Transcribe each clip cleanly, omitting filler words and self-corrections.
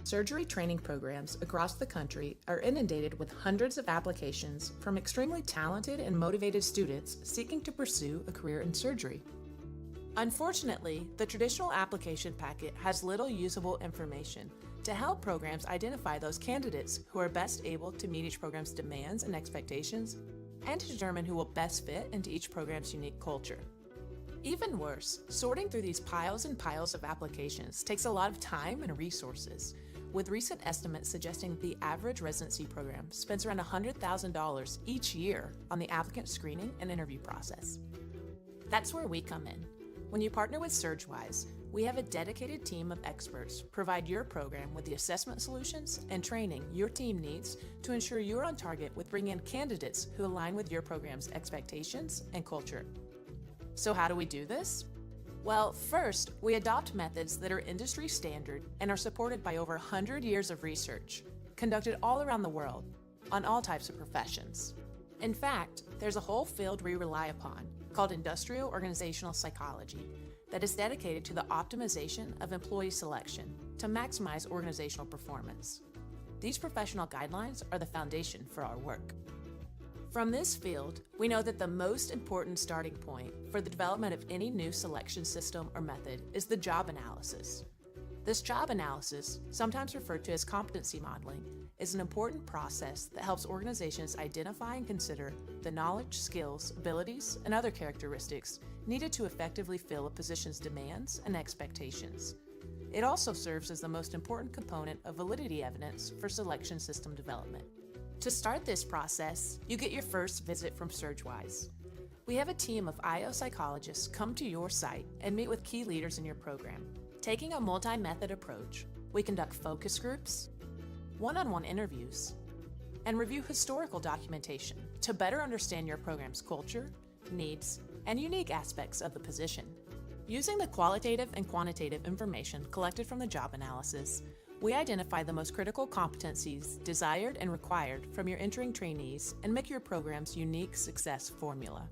Surgery training programs across the country are inundated with hundreds of applications from extremely talented and motivated students seeking to pursue a career in surgery. Unfortunately, the traditional application packet has little usable information to help programs identify those candidates who are best able to meet each program's demands and expectations, and to determine who will best fit into each program's unique culture. Even worse, sorting through these piles and piles of applications takes a lot of time and resources, with recent estimates suggesting the average residency program spends around $100,000 each year on the applicant screening and interview process. That's where we come in. When you partner with SurgWise, we have a dedicated team of experts provide your program with the assessment solutions and training your team needs to ensure you're on target with bringing in candidates who align with your program's expectations and culture. So how do we do this? Well, first, we adopt methods that are industry standard and are supported by over 100 years of research, conducted all around the world, on all types of professions. In fact, there's a whole field we rely upon, called industrial organizational psychology, that is dedicated to the optimization of employee selection to maximize organizational performance. These professional guidelines are the foundation for our work. From this field, we know that the most important starting point for the development of any new selection system or method is the job analysis. This job analysis, sometimes referred to as competency modeling, is an important process that helps organizations identify and consider the knowledge, skills, abilities, and other characteristics needed to effectively fill a position's demands and expectations. It also serves as the most important component of validity evidence for selection system development. To start this process, you get your first visit from SurgWise. We have a team of IO psychologists come to your site and meet with key leaders in your program. Taking a multi-method approach, we conduct focus groups, one-on-one interviews, and review historical documentation to better understand your program's culture, needs, and unique aspects of the position. Using the qualitative and quantitative information collected from the job analysis, we identify the most critical competencies desired and required from your entering trainees and make your program's unique success formula.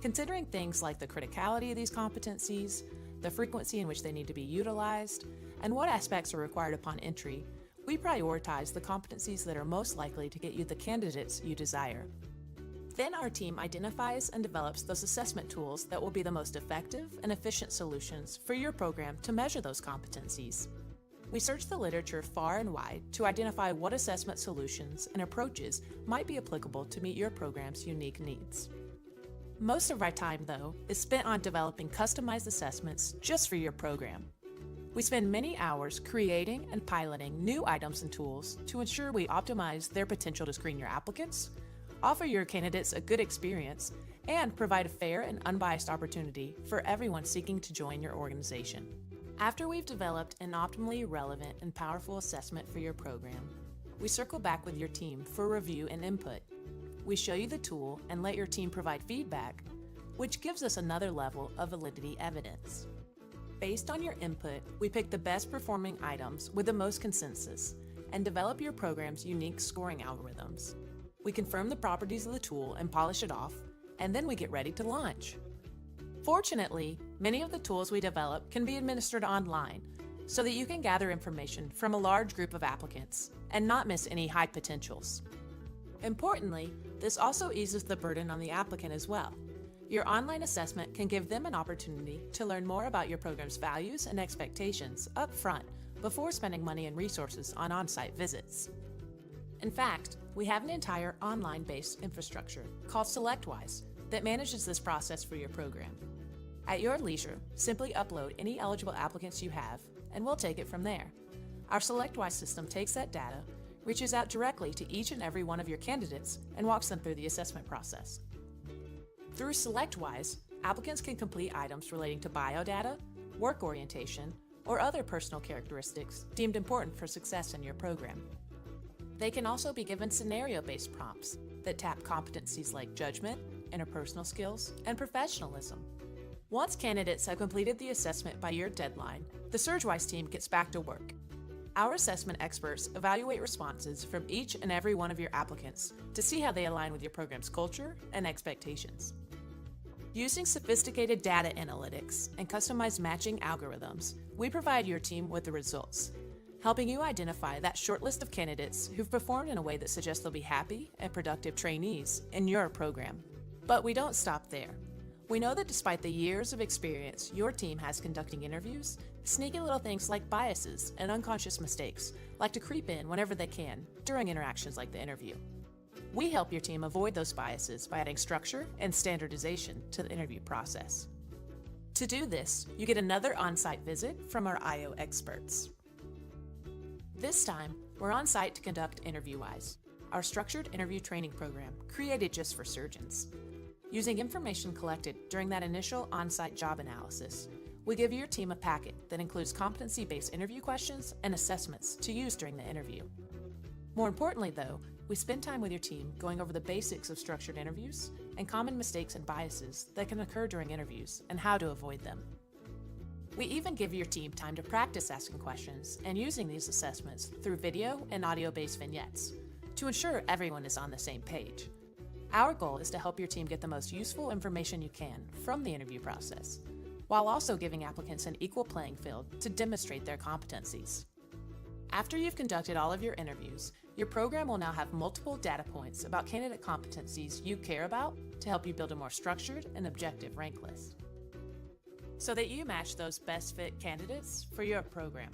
Considering things like the criticality of these competencies, the frequency in which they need to be utilized, and what aspects are required upon entry, we prioritize the competencies that are most likely to get you the candidates you desire. Then our team identifies and develops those assessment tools that will be the most effective and efficient solutions for your program to measure those competencies. We search the literature far and wide to identify what assessment solutions and approaches might be applicable to meet your program's unique needs. Most of our time, though, is spent on developing customized assessments just for your program. We spend many hours creating and piloting new items and tools to ensure we optimize their potential to screen your applicants, offer your candidates a good experience, and provide a fair and unbiased opportunity for everyone seeking to join your organization. After we've developed an optimally relevant and powerful assessment for your program, we circle back with your team for review and input. We show you the tool and let your team provide feedback, which gives us another level of validity evidence. Based on your input, we pick the best performing items with the most consensus and develop your program's unique scoring algorithms. We confirm the properties of the tool and polish it off, and then we get ready to launch. Fortunately, many of the tools we develop can be administered online so that you can gather information from a large group of applicants and not miss any high potentials. Importantly, this also eases the burden on the applicant as well. Your online assessment can give them an opportunity to learn more about your program's values and expectations up front before spending money and resources on on-site visits. In fact, we have an entire online-based infrastructure called SurgWise that manages this process for your program. At your leisure, simply upload any eligible applicants you have, and we'll take it from there. Our SurgWise system takes that data, reaches out directly to each and every one of your candidates, and walks them through the assessment process. Through SurgWise, applicants can complete items relating to biodata, work orientation, or other personal characteristics deemed important for success in your program. They can also be given scenario-based prompts that tap competencies like judgment, interpersonal skills, and professionalism. Once candidates have completed the assessment by your deadline, the SurgWise team gets back to work. Our assessment experts evaluate responses from each and every one of your applicants to see how they align with your program's culture and expectations. Using sophisticated data analytics and customized matching algorithms, we provide your team with the results. helping you identify that short list of candidates who've performed in a way that suggests they'll be happy and productive trainees in your program. But we don't stop there. We know that despite the years of experience your team has conducting interviews, sneaky little things like biases and unconscious mistakes like to creep in whenever they can during interactions like the interview. We help your team avoid those biases by adding structure and standardization to the interview process. To do this, you get another on-site visit from our IO experts. This time, we're on site to conduct SurgWise, our structured interview training program created just for surgeons. Using information collected during that initial on-site job analysis, we give your team a packet that includes competency-based interview questions and assessments to use during the interview. More importantly, though, we spend time with your team going over the basics of structured interviews and common mistakes and biases that can occur during interviews and how to avoid them. We even give your team time to practice asking questions and using these assessments through video and audio-based vignettes to ensure everyone is on the same page. Our goal is to help your team get the most useful information you can from the interview process, while also giving applicants an equal playing field to demonstrate their competencies. After you've conducted all of your interviews, your program will now have multiple data points about candidate competencies you care about to help you build a more structured and objective rank list, so that you match those best fit candidates for your program.